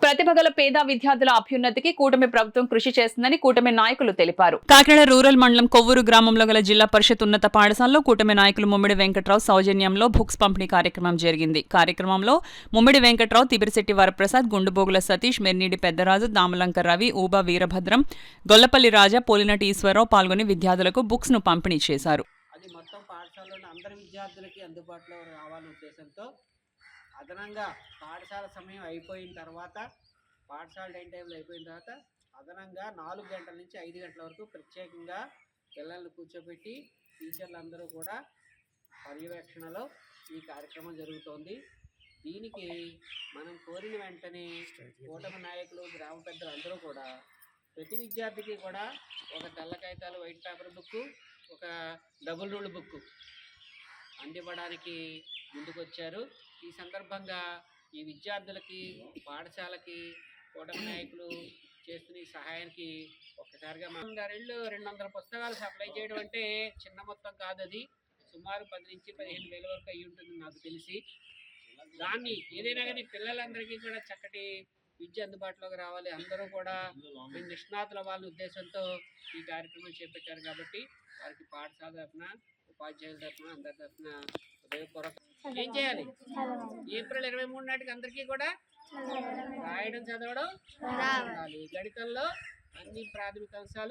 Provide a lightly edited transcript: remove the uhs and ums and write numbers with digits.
ప్రతిభ గల పేద విద్యార్థుల అభ్యున్నతికి కూటమి ప్రభుత్వం కృషి చేస్తుందని కూటమి నాయకులు తెలిపారు. కాకినాడ రూరల్ మండలం కొవ్వూరు గ్రామంలో గల జిల్లా పరిషత్ ఉన్నత పాఠశాలలో కూటమి నాయకులు ముమ్మిడి వెంకట్రావు సౌజన్యంలో బుక్స్ పంపిణీ కార్యక్రమం జరిగింది. కార్యక్రమంలో ముమ్మిడి వెంకట్రావు, తిబిరిశెట్టి వరప్రసాద్, గుండుబోగుల సతీష్, మెర్నీడి పెద్దరాజు, దామలంక రవి, ఊబా వీరభద్రం, గొల్లపల్లి రాజా, పోలినటి ఈశ్వరరావు పాల్గొని విద్యార్థులకు బుక్స్ ను పంపిణీ చేశారు. అది మొత్తం పాఠశాలలోని అందరి విద్యార్థులకి అందుబాటులో రావాలనే ఉద్దేశంతో అదనంగా పాఠశాల సమయం అయిపోయిన తర్వాత, పాఠశాల టైం టేబుల్ అయిపోయిన తర్వాత అదనంగా 4 గంటల నుంచి 5 గంటల వరకు ప్రత్యేకంగా పిల్లల్ని కూర్చోబెట్టి టీచర్లందరూ కూడా పర్యవేక్షణలో ఈ కార్యక్రమం జరుగుతోంది. దీనికి మనం కోరిన వెంటనే కూటమి నాయకులు, గ్రామ పెద్దలు అందరూ కూడా ప్రతి విద్యార్థికి కూడా ఒక తెల్ల కాగితాలు, వైట్ పేపర్ బుక్, ఒక డబుల్ రూల్ బుక్ అందివ్వడానికి ముందుకొచ్చారు. ఈ సందర్భంగా ఈ విద్యార్థులకి, పాఠశాలకి కూటమి నాయకులు చేస్తున్న ఈ సహాయానికి ఒక్కసారిగా 200 పుస్తకాలు సప్లై చేయడం అంటే చిన్న మొత్తం కాదు. అది సుమారు 10 నుంచి 15 వేల వరకు అయ్యి ఉంటుంది నాకు తెలిసి. దాన్ని ఏదైనా కానీ పిల్లలందరికీ కూడా చక్కటి విద్య అందుబాటులోకి రావాలి, అందరూ కూడా నిష్ణాతుల వాళ్ళ ఉద్దేశంతో ఈ కార్యక్రమం చేపట్టారు. కాబట్టి వారికి పాఠశాల తరఫున, ఉపాధ్యాయుల తరఫున, అందరి తరఫున హృదయపూర్వక ఏం చేయాలి? ఏప్రిల్ 23 నాటికి అందరికీ కూడా రాయడం, చదవడం రావాలి. గణితంలో అన్ని ప్రాథమిక అంశాలు